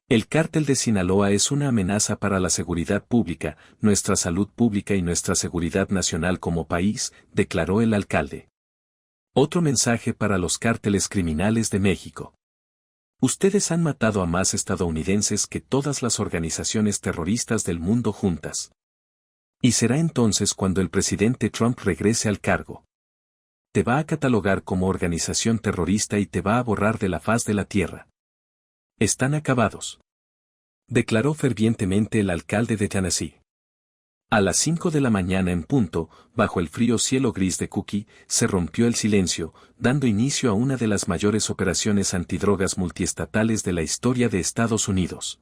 El cártel de Sinaloa es una amenaza para la seguridad pública, nuestra salud pública y nuestra seguridad nacional como país, declaró el alcalde. Otro mensaje para los cárteles criminales de México. Ustedes han matado a más estadounidenses que todas las organizaciones terroristas del mundo juntas. Y será entonces cuando el presidente Trump regrese al cargo. Te va a catalogar como organización terrorista y te va a borrar de la faz de la tierra. Están acabados. Declaró fervientemente el alcalde de Tennessee. A las 5 de la mañana en punto, bajo el frío cielo gris de Cookie, se rompió el silencio, dando inicio a una de las mayores operaciones antidrogas multiestatales de la historia de Estados Unidos.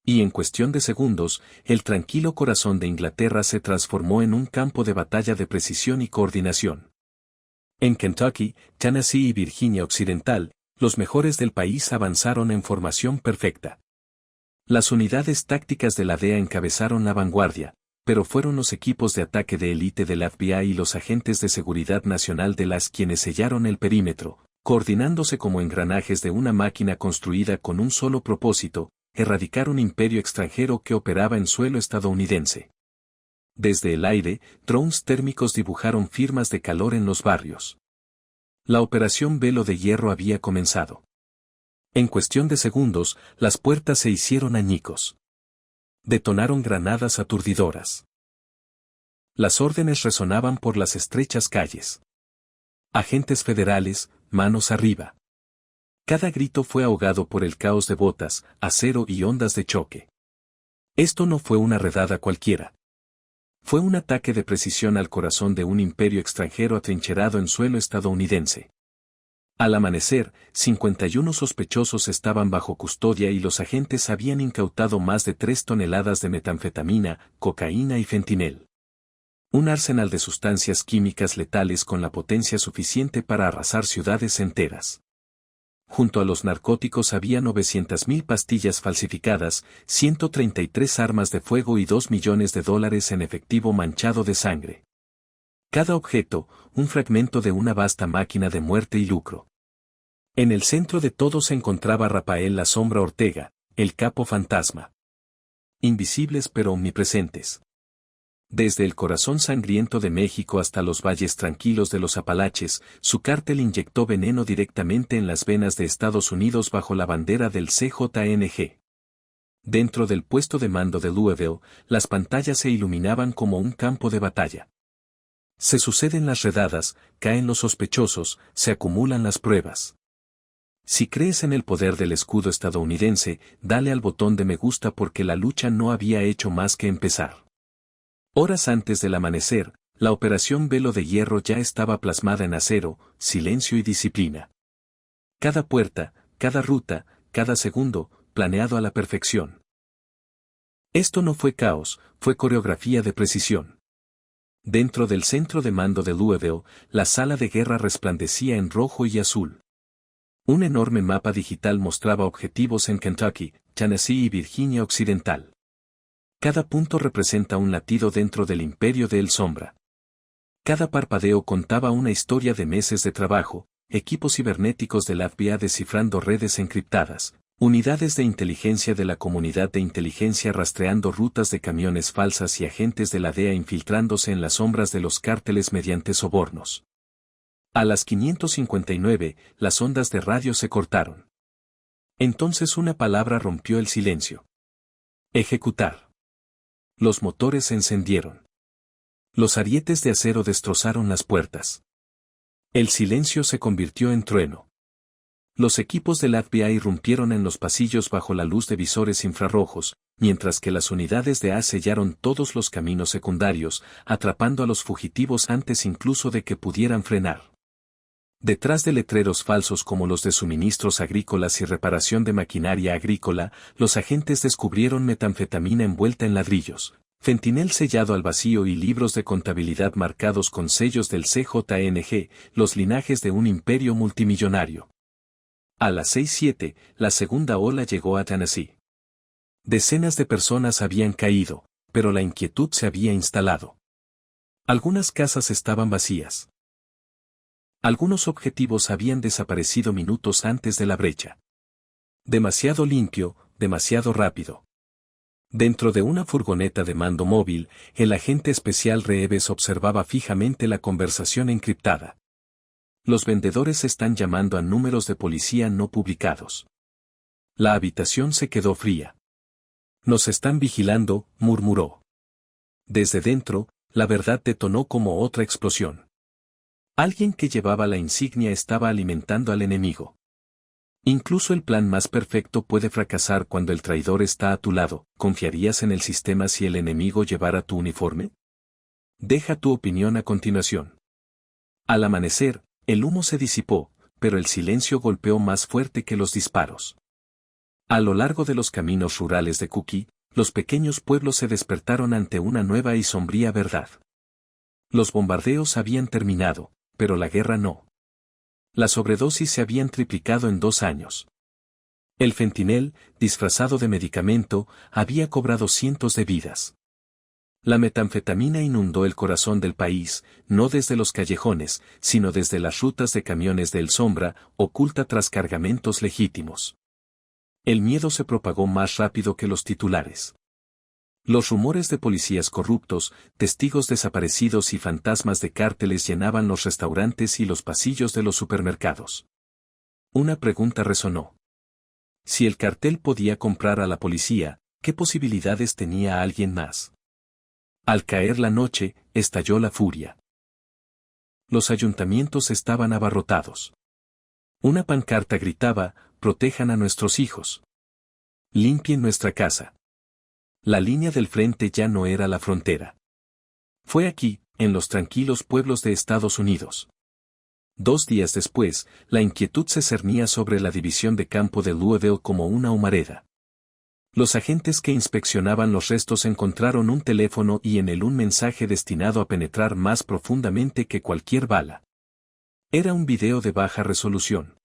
Y en cuestión de segundos, el tranquilo corazón de Inglaterra se transformó en un campo de batalla de precisión y coordinación. En Kentucky, Tennessee y Virginia Occidental, los mejores del país avanzaron en formación perfecta. Las unidades tácticas de la DEA encabezaron la vanguardia, pero fueron los equipos de ataque de élite del FBI y los agentes de seguridad nacional de las quienes sellaron el perímetro, coordinándose como engranajes de una máquina construida con un solo propósito, erradicar un imperio extranjero que operaba en suelo estadounidense. Desde el aire, drones térmicos dibujaron firmas de calor en los barrios. La operación Velo de Hierro había comenzado. En cuestión de segundos, las puertas se hicieron añicos. Detonaron granadas aturdidoras. Las órdenes resonaban por las estrechas calles. Agentes federales, manos arriba. Cada grito fue ahogado por el caos de botas, acero y ondas de choque. Esto no fue una redada cualquiera. Fue un ataque de precisión al corazón de un imperio extranjero atrincherado en suelo estadounidense. Al amanecer, 51 sospechosos estaban bajo custodia y los agentes habían incautado más de 3 toneladas de metanfetamina, cocaína y fentinel. Un arsenal de sustancias químicas letales con la potencia suficiente para arrasar ciudades enteras. Junto a los narcóticos había 900.000 pastillas falsificadas, 133 armas de fuego y $2 millones en efectivo manchado de sangre. Cada objeto, un fragmento de una vasta máquina de muerte y lucro. En el centro de todo se encontraba Rafael La Sombra Ortega, el capo fantasma. Invisibles pero omnipresentes. Desde el corazón sangriento de México hasta los valles tranquilos de los Apalaches, su cártel inyectó veneno directamente en las venas de Estados Unidos bajo la bandera del CJNG. Dentro del puesto de mando de Louisville, las pantallas se iluminaban como un campo de batalla. Se suceden las redadas, caen los sospechosos, se acumulan las pruebas. Si crees en el poder del escudo estadounidense, dale al botón de me gusta porque la lucha no había hecho más que empezar. Horas antes del amanecer, la operación Velo de Hierro ya estaba plasmada en acero, silencio y disciplina. Cada puerta, cada ruta, cada segundo, planeado a la perfección. Esto no fue caos, fue coreografía de precisión. Dentro del centro de mando de Louisville, la sala de guerra resplandecía en rojo y azul. Un enorme mapa digital mostraba objetivos en Kentucky, Tennessee y Virginia Occidental. Cada punto representa un latido dentro del imperio de El Sombra. Cada parpadeo contaba una historia de meses de trabajo, equipos cibernéticos del FBI descifrando redes encriptadas, unidades de inteligencia de la comunidad de inteligencia rastreando rutas de camiones falsas y agentes de la DEA infiltrándose en las sombras de los cárteles mediante sobornos. A las 5:59, las ondas de radio se cortaron. Entonces una palabra rompió el silencio. Ejecutar. Los motores se encendieron. Los arietes de acero destrozaron las puertas. El silencio se convirtió en trueno. Los equipos del FBI irrumpieron en los pasillos bajo la luz de visores infrarrojos, mientras que las unidades de A sellaron todos los caminos secundarios, atrapando a los fugitivos antes incluso de que pudieran frenar. Detrás de letreros falsos como los de suministros agrícolas y reparación de maquinaria agrícola, los agentes descubrieron metanfetamina envuelta en ladrillos, fentinel sellado al vacío y libros de contabilidad marcados con sellos del CJNG, los linajes de un imperio multimillonario. A las 6:07, la segunda ola llegó a Tennessee. Decenas de personas habían caído, pero la inquietud se había instalado. Algunas casas estaban vacías. Algunos objetivos habían desaparecido minutos antes de la brecha. Demasiado limpio, demasiado rápido. Dentro de una furgoneta de mando móvil, el agente especial Reeves observaba fijamente la conversación encriptada. Los vendedores están llamando a números de policía no publicados. La habitación se quedó fría. Nos están vigilando, murmuró. Desde dentro, la verdad detonó como otra explosión. Alguien que llevaba la insignia estaba alimentando al enemigo. Incluso el plan más perfecto puede fracasar cuando el traidor está a tu lado. ¿Confiarías en el sistema si el enemigo llevara tu uniforme? Deja tu opinión a continuación. Al amanecer, el humo se disipó, pero el silencio golpeó más fuerte que los disparos. A lo largo de los caminos rurales de Kuki, los pequeños pueblos se despertaron ante una nueva y sombría verdad. Los bombardeos habían terminado, pero la guerra no. Las sobredosis se habían triplicado en 2 años. El fentinel, disfrazado de medicamento, había cobrado cientos de vidas. La metanfetamina inundó el corazón del país, no desde los callejones, sino desde las rutas de camiones de El Sombra, oculta tras cargamentos legítimos. El miedo se propagó más rápido que los titulares. Los rumores de policías corruptos, testigos desaparecidos y fantasmas de cárteles llenaban los restaurantes y los pasillos de los supermercados. Una pregunta resonó. Si el cartel podía comprar a la policía, ¿qué posibilidades tenía alguien más? Al caer la noche, estalló la furia. Los ayuntamientos estaban abarrotados. Una pancarta gritaba: «Protejan a nuestros hijos. Limpien nuestra casa». La línea del frente ya no era la frontera. Fue aquí, en los tranquilos pueblos de Estados Unidos. 2 días después, la inquietud se cernía sobre la división de campo de Louisville como una humareda. Los agentes que inspeccionaban los restos encontraron un teléfono y en él un mensaje destinado a penetrar más profundamente que cualquier bala. Era un video de baja resolución.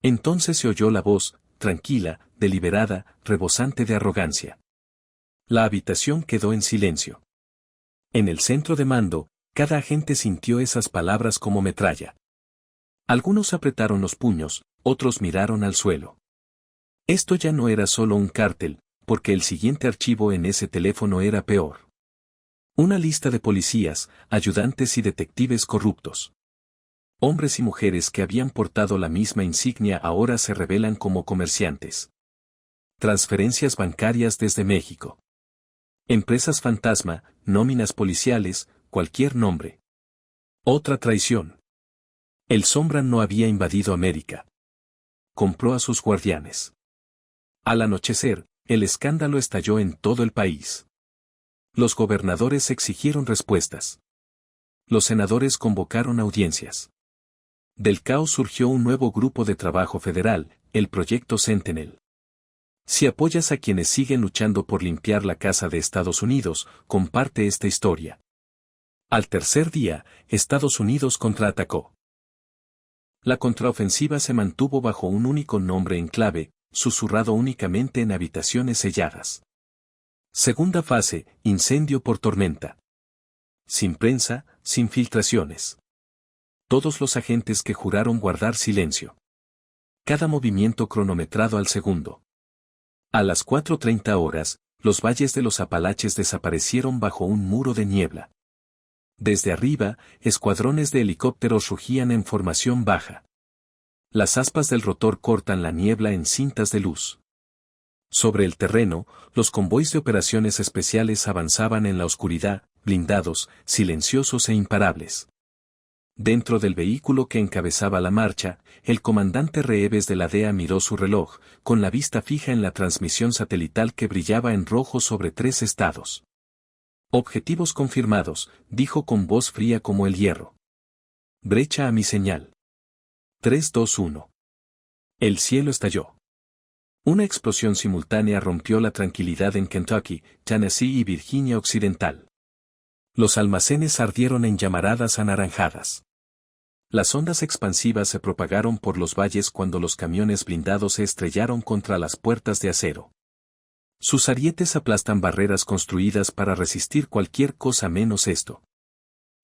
Entonces se oyó la voz, tranquila, deliberada, rebosante de arrogancia. La habitación quedó en silencio. En el centro de mando, cada agente sintió esas palabras como metralla. Algunos apretaron los puños, otros miraron al suelo. Esto ya no era solo un cártel, porque el siguiente archivo en ese teléfono era peor. Una lista de policías, ayudantes y detectives corruptos. Hombres y mujeres que habían portado la misma insignia ahora se revelan como comerciantes. Transferencias bancarias desde México. Empresas fantasma, nóminas policiales, cualquier nombre. Otra traición. El Sombra no había invadido América. Compró a sus guardianes. Al anochecer, el escándalo estalló en todo el país. Los gobernadores exigieron respuestas. Los senadores convocaron audiencias. Del caos surgió un nuevo grupo de trabajo federal, el Proyecto Sentinel. Si apoyas a quienes siguen luchando por limpiar la casa de Estados Unidos, comparte esta historia. Al tercer día, Estados Unidos contraatacó. La contraofensiva se mantuvo bajo un único nombre en clave, susurrado únicamente en habitaciones selladas. Segunda fase, incendio por tormenta. Sin prensa, sin filtraciones. Todos los agentes que juraron guardar silencio. Cada movimiento cronometrado al segundo. A las 4:30 horas, los valles de los Apalaches desaparecieron bajo un muro de niebla. Desde arriba, escuadrones de helicópteros rugían en formación baja. Las aspas del rotor cortan la niebla en cintas de luz. Sobre el terreno, los convoys de operaciones especiales avanzaban en la oscuridad, blindados, silenciosos e imparables. Dentro del vehículo que encabezaba la marcha, el comandante Reeves de la DEA miró su reloj, con la vista fija en la transmisión satelital que brillaba en rojo sobre 3 estados. Objetivos confirmados, dijo con voz fría como el hierro. Brecha a mi señal. 3, 2, 1. El cielo estalló. Una explosión simultánea rompió la tranquilidad en Kentucky, Tennessee y Virginia Occidental. Los almacenes ardieron en llamaradas anaranjadas. Las ondas expansivas se propagaron por los valles cuando los camiones blindados se estrellaron contra las puertas de acero. Sus arietes aplastan barreras construidas para resistir cualquier cosa menos esto.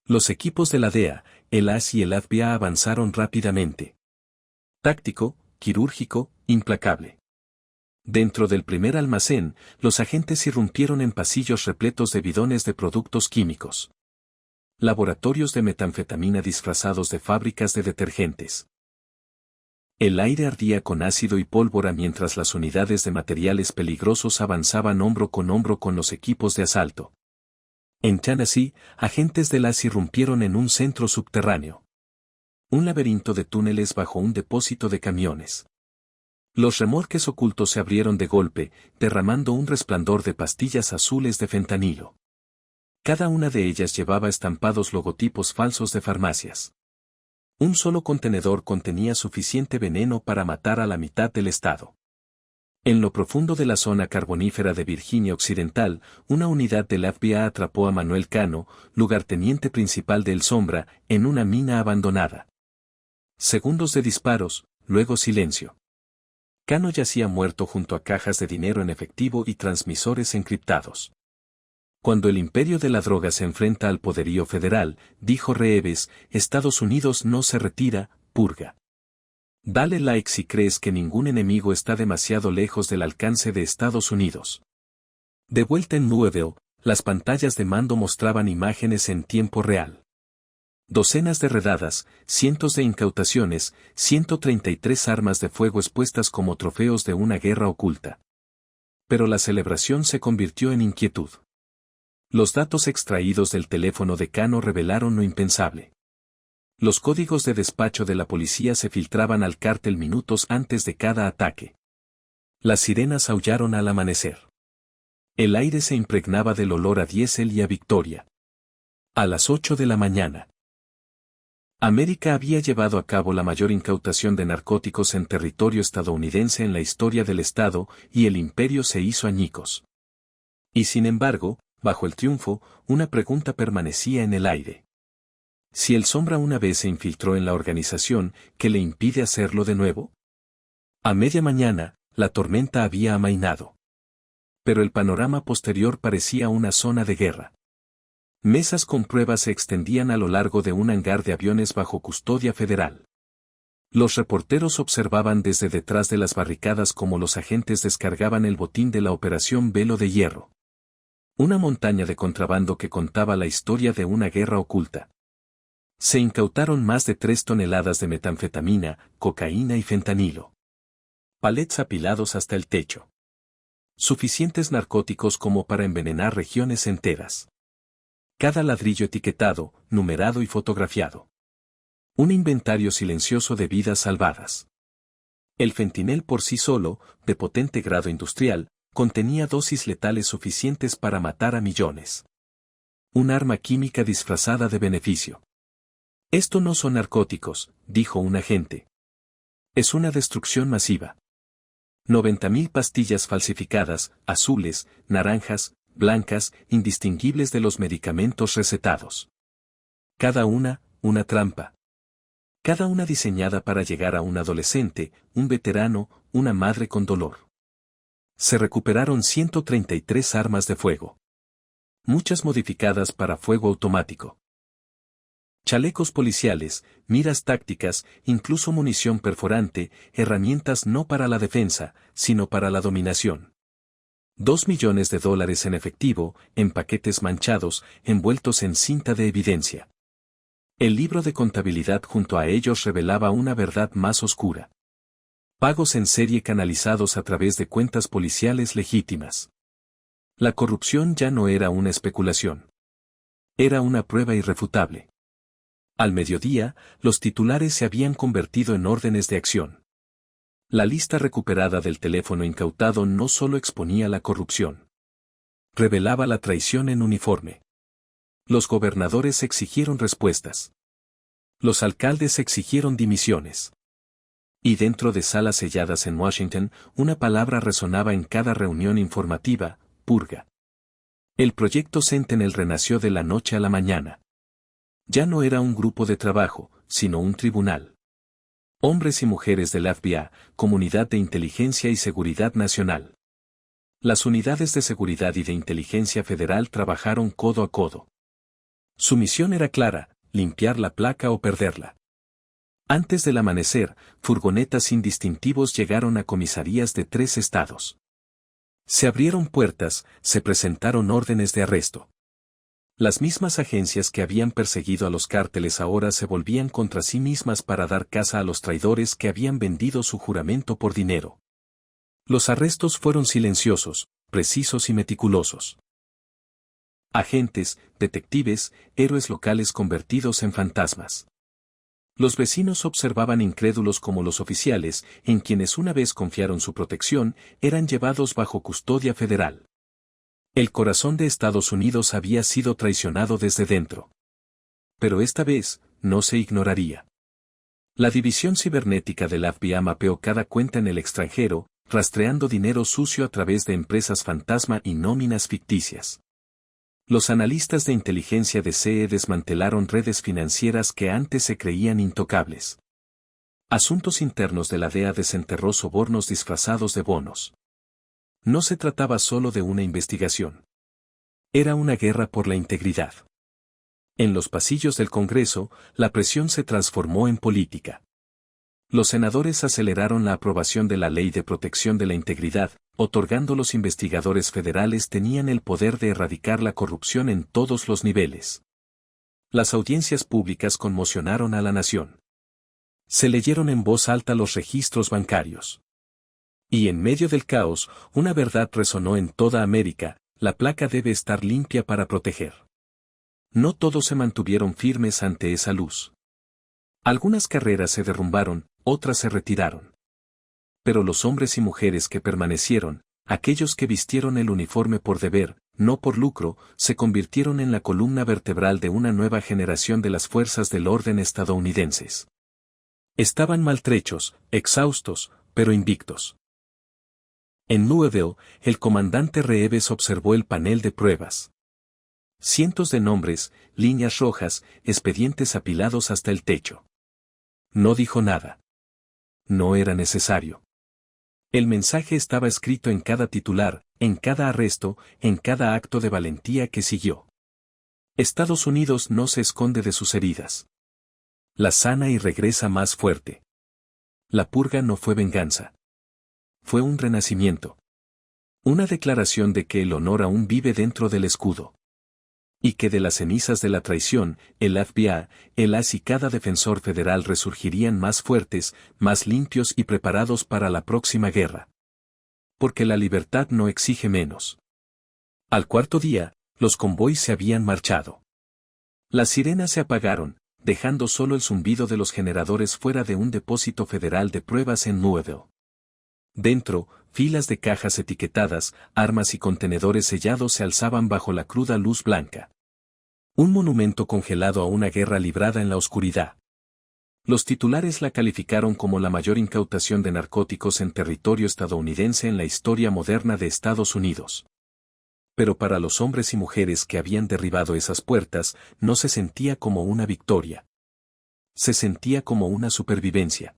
Los equipos de la DEA, el AS y el FBI avanzaron rápidamente. Táctico, quirúrgico, implacable. Dentro del primer almacén, los agentes irrumpieron en pasillos repletos de bidones de productos químicos. Laboratorios de metanfetamina disfrazados de fábricas de detergentes. El aire ardía con ácido y pólvora mientras las unidades de materiales peligrosos avanzaban hombro con los equipos de asalto. En Tennessee, agentes de las irrumpieron en un centro subterráneo. Un laberinto de túneles bajo un depósito de camiones. Los remolques ocultos se abrieron de golpe, derramando un resplandor de pastillas azules de fentanilo. Cada una de ellas llevaba estampados logotipos falsos de farmacias. Un solo contenedor contenía suficiente veneno para matar a la mitad del estado. En lo profundo de la zona carbonífera de Virginia Occidental, una unidad del FBI atrapó a Manuel Cano, lugarteniente principal de El Sombra, en una mina abandonada. Segundos de disparos, luego silencio. Cano yacía muerto junto a cajas de dinero en efectivo y transmisores encriptados. Cuando el imperio de la droga se enfrenta al poderío federal, dijo Reeves, Estados Unidos no se retira, purga. Dale like si crees que ningún enemigo está demasiado lejos del alcance de Estados Unidos. De vuelta en Louisville, las pantallas de mando mostraban imágenes en tiempo real. Docenas de redadas, cientos de incautaciones, 133 armas de fuego expuestas como trofeos de una guerra oculta. Pero la celebración se convirtió en inquietud. Los datos extraídos del teléfono de Cano revelaron lo impensable. Los códigos de despacho de la policía se filtraban al cártel minutos antes de cada ataque. Las sirenas aullaron al amanecer. El aire se impregnaba del olor a diésel y a victoria. A las 8 de la mañana. América había llevado a cabo la mayor incautación de narcóticos en territorio estadounidense en la historia del Estado, y el imperio se hizo añicos. Y sin embargo, bajo el triunfo, una pregunta permanecía en el aire. Si el Sombra una vez se infiltró en la organización, ¿qué le impide hacerlo de nuevo? A media mañana, la tormenta había amainado. Pero el panorama posterior parecía una zona de guerra. Mesas con pruebas se extendían a lo largo de un hangar de aviones bajo custodia federal. Los reporteros observaban desde detrás de las barricadas cómo los agentes descargaban el botín de la Operación Velo de Hierro. Una montaña de contrabando que contaba la historia de una guerra oculta. Se incautaron más de 3 toneladas de metanfetamina, cocaína y fentanilo. Palets apilados hasta el techo. Suficientes narcóticos como para envenenar regiones enteras. Cada ladrillo etiquetado, numerado y fotografiado. Un inventario silencioso de vidas salvadas. El fentinel por sí solo, de potente grado industrial, contenía dosis letales suficientes para matar a millones. Un arma química disfrazada de beneficio. Esto no son narcóticos, dijo un agente. Es una destrucción masiva. 90.000 pastillas falsificadas, azules, naranjas, blancas, indistinguibles de los medicamentos recetados. Cada una trampa. Cada una diseñada para llegar a un adolescente, un veterano, una madre con dolor. Se recuperaron 133 armas de fuego. Muchas modificadas para fuego automático. Chalecos policiales, miras tácticas, incluso munición perforante, herramientas no para la defensa, sino para la dominación. $2 millones en efectivo, en paquetes manchados, envueltos en cinta de evidencia. El libro de contabilidad junto a ellos revelaba una verdad más oscura. Pagos en serie canalizados a través de cuentas policiales legítimas. La corrupción ya no era una especulación. Era una prueba irrefutable. Al mediodía, los titulares se habían convertido en órdenes de acción. La lista recuperada del teléfono incautado no solo exponía la corrupción. Revelaba la traición en uniforme. Los gobernadores exigieron respuestas. Los alcaldes exigieron dimisiones. Y dentro de salas selladas en Washington, una palabra resonaba en cada reunión informativa: purga. El proyecto Sentinel renació de la noche a la mañana. Ya no era un grupo de trabajo, sino un tribunal. Hombres y mujeres del FBI, Comunidad de Inteligencia y Seguridad Nacional. Las unidades de seguridad y de inteligencia federal trabajaron codo a codo. Su misión era clara: limpiar la placa o perderla. Antes del amanecer, furgonetas sin distintivos llegaron a comisarías de 3 estados. Se abrieron puertas, se presentaron órdenes de arresto. Las mismas agencias que habían perseguido a los cárteles ahora se volvían contra sí mismas para dar caza a los traidores que habían vendido su juramento por dinero. Los arrestos fueron silenciosos, precisos y meticulosos. Agentes, detectives, héroes locales convertidos en fantasmas. Los vecinos observaban incrédulos como los oficiales, en quienes una vez confiaron su protección, eran llevados bajo custodia federal. El corazón de Estados Unidos había sido traicionado desde dentro. Pero esta vez, no se ignoraría. La división cibernética del FBI mapeó cada cuenta en el extranjero, rastreando dinero sucio a través de empresas fantasma y nóminas ficticias. Los analistas de inteligencia de CE desmantelaron redes financieras que antes se creían intocables. Asuntos internos de la DEA desenterró sobornos disfrazados de bonos. No se trataba solo de una investigación. Era una guerra por la integridad. En los pasillos del Congreso, la presión se transformó en política. Los senadores aceleraron la aprobación de la Ley de Protección de la Integridad, otorgando los investigadores federales tenían el poder de erradicar la corrupción en todos los niveles. Las audiencias públicas conmocionaron a la nación. Se leyeron en voz alta los registros bancarios. Y en medio del caos, una verdad resonó en toda América: la placa debe estar limpia para proteger. No todos se mantuvieron firmes ante esa luz. Algunas carreras se derrumbaron, otras se retiraron. Pero los hombres y mujeres que permanecieron, aquellos que vistieron el uniforme por deber, no por lucro, se convirtieron en la columna vertebral de una nueva generación de las fuerzas del orden estadounidenses. Estaban maltrechos, exhaustos, pero invictos. En Louisville, el comandante Reeves observó el panel de pruebas. Cientos de nombres, líneas rojas, expedientes apilados hasta el techo. No dijo nada. No era necesario. El mensaje estaba escrito en cada titular, en cada arresto, en cada acto de valentía que siguió. Estados Unidos no se esconde de sus heridas. La sana y regresa más fuerte. La purga no fue venganza. Fue un renacimiento. Una declaración de que el honor aún vive dentro del escudo. Y que de las cenizas de la traición, el FBI, el AS y cada defensor federal resurgirían más fuertes, más limpios y preparados para la próxima guerra. Porque la libertad no exige menos. Al cuarto día, los convoys se habían marchado. Las sirenas se apagaron, dejando solo el zumbido de los generadores fuera de un depósito federal de pruebas en Louisville. Dentro, filas de cajas etiquetadas, armas y contenedores sellados se alzaban bajo la cruda luz blanca. Un monumento congelado a una guerra librada en la oscuridad. Los titulares la calificaron como la mayor incautación de narcóticos en territorio estadounidense en la historia moderna de Estados Unidos. Pero para los hombres y mujeres que habían derribado esas puertas, no se sentía como una victoria. Se sentía como una supervivencia.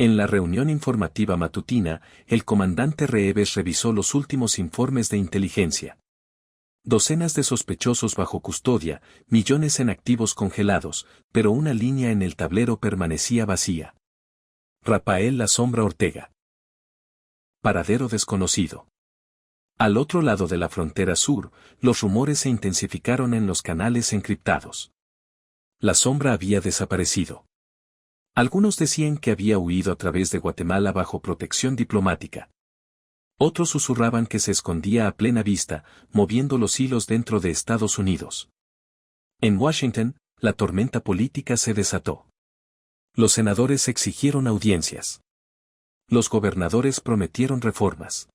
En la reunión informativa matutina, el comandante Reeves revisó los últimos informes de inteligencia. Docenas de sospechosos bajo custodia, millones en activos congelados, pero una línea en el tablero permanecía vacía. Rafael La Sombra Ortega. Paradero desconocido. Al otro lado de la frontera sur, los rumores se intensificaron en los canales encriptados. La Sombra había desaparecido. Algunos decían que había huido a través de Guatemala bajo protección diplomática. Otros susurraban que se escondía a plena vista, moviendo los hilos dentro de Estados Unidos. En Washington, la tormenta política se desató. Los senadores exigieron audiencias. Los gobernadores prometieron reformas.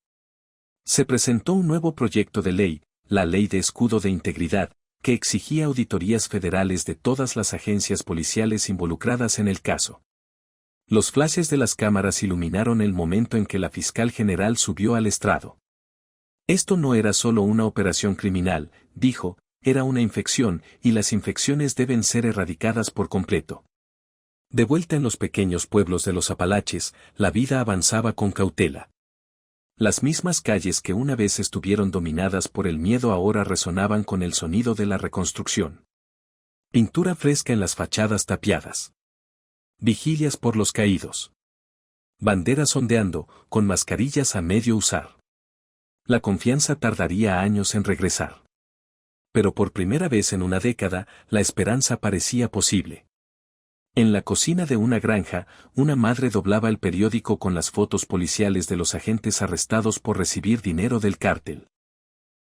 Se presentó un nuevo proyecto de ley, la Ley de Escudo de Integridad, que exigía auditorías federales de todas las agencias policiales involucradas en el caso. Los flashes de las cámaras iluminaron el momento en que la fiscal general subió al estrado. Esto no era solo una operación criminal, dijo, era una infección, y las infecciones deben ser erradicadas por completo. De vuelta en los pequeños pueblos de los Apalaches, la vida avanzaba con cautela. Las mismas calles que una vez estuvieron dominadas por el miedo ahora resonaban con el sonido de la reconstrucción. Pintura fresca en las fachadas tapiadas. Vigilias por los caídos. Banderas ondeando, con mascarillas a medio usar. La confianza tardaría años en regresar. Pero por primera vez en una década, la esperanza parecía posible. En la cocina de una granja, una madre doblaba el periódico con las fotos policiales de los agentes arrestados por recibir dinero del cártel.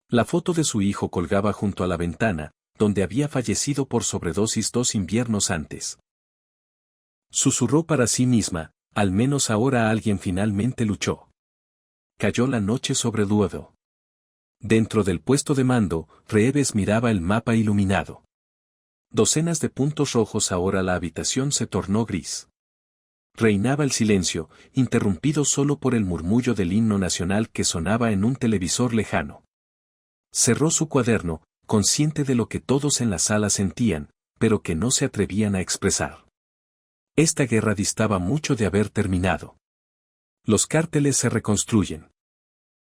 La foto de su hijo colgaba junto a la ventana, donde había fallecido por sobredosis 2 inviernos antes. Susurró para sí misma, al menos ahora alguien finalmente luchó. Cayó la noche sobre Luedo. Dentro del puesto de mando, Reeves miraba el mapa iluminado. Docenas de puntos rojos, ahora la habitación se tornó gris. Reinaba el silencio, interrumpido solo por el murmullo del himno nacional que sonaba en un televisor lejano. Cerró su cuaderno, consciente de lo que todos en la sala sentían, pero que no se atrevían a expresar. Esta guerra distaba mucho de haber terminado. Los cárteles se reconstruyen.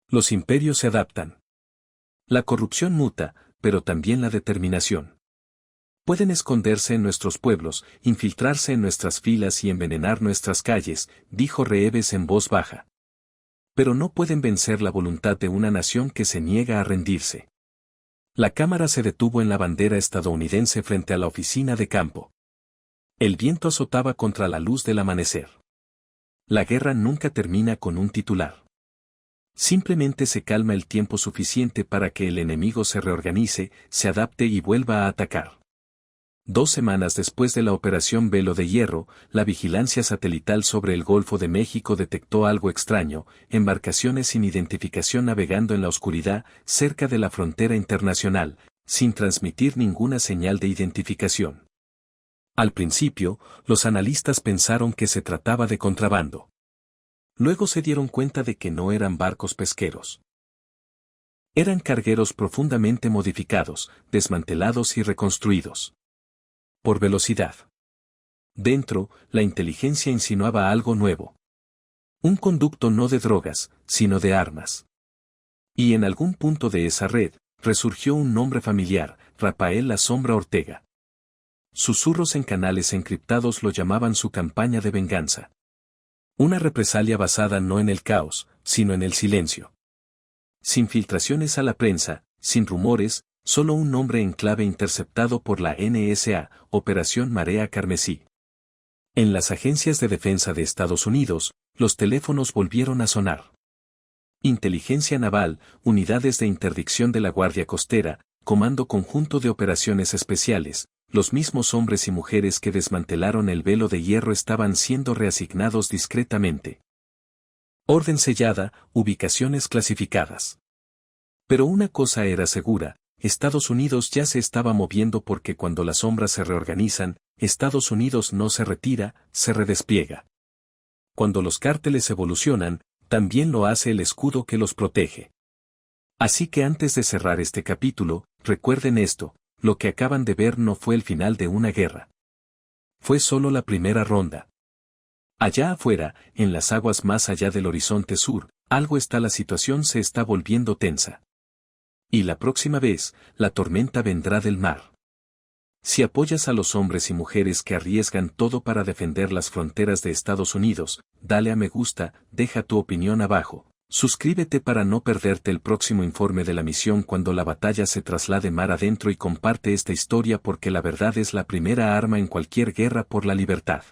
Los imperios se adaptan. La corrupción muta, pero también la determinación. Pueden esconderse en nuestros pueblos, infiltrarse en nuestras filas y envenenar nuestras calles, dijo Reeves en voz baja. Pero no pueden vencer la voluntad de una nación que se niega a rendirse. La cámara se detuvo en la bandera estadounidense frente a la oficina de campo. El viento azotaba contra la luz del amanecer. La guerra nunca termina con un titular. Simplemente se calma el tiempo suficiente para que el enemigo se reorganice, se adapte y vuelva a atacar. 2 semanas después de la Operación Velo de Hierro, la vigilancia satelital sobre el Golfo de México detectó algo extraño: embarcaciones sin identificación navegando en la oscuridad, cerca de la frontera internacional, sin transmitir ninguna señal de identificación. Al principio, los analistas pensaron que se trataba de contrabando. Luego se dieron cuenta de que no eran barcos pesqueros. Eran cargueros profundamente modificados, desmantelados y reconstruidos. Por velocidad. Dentro, la inteligencia insinuaba algo nuevo. Un conducto no de drogas, sino de armas. Y en algún punto de esa red, resurgió un nombre familiar: Rafael La Sombra Ortega. Susurros en canales encriptados lo llamaban su campaña de venganza. Una represalia basada no en el caos, sino en el silencio. Sin filtraciones a la prensa, sin rumores, solo un nombre en clave interceptado por la NSA, Operación Marea Carmesí. En las agencias de defensa de Estados Unidos, los teléfonos volvieron a sonar. Inteligencia Naval, unidades de interdicción de la Guardia Costera, Comando Conjunto de Operaciones Especiales, los mismos hombres y mujeres que desmantelaron el Velo de Hierro estaban siendo reasignados discretamente. Orden sellada, ubicaciones clasificadas. Pero una cosa era segura: Estados Unidos ya se estaba moviendo, porque cuando las sombras se reorganizan, Estados Unidos no se retira, se redespliega. Cuando los cárteles evolucionan, también lo hace el escudo que los protege. Así que antes de cerrar este capítulo, recuerden esto: lo que acaban de ver no fue el final de una guerra. Fue solo la primera ronda. Allá afuera, en las aguas más allá del horizonte sur, algo está, la situación se está volviendo tensa. Y la próxima vez, la tormenta vendrá del mar. Si apoyas a los hombres y mujeres que arriesgan todo para defender las fronteras de Estados Unidos, dale a me gusta, deja tu opinión abajo. Suscríbete para no perderte el próximo informe de la misión cuando la batalla se traslade mar adentro, y comparte esta historia porque la verdad es la primera arma en cualquier guerra por la libertad.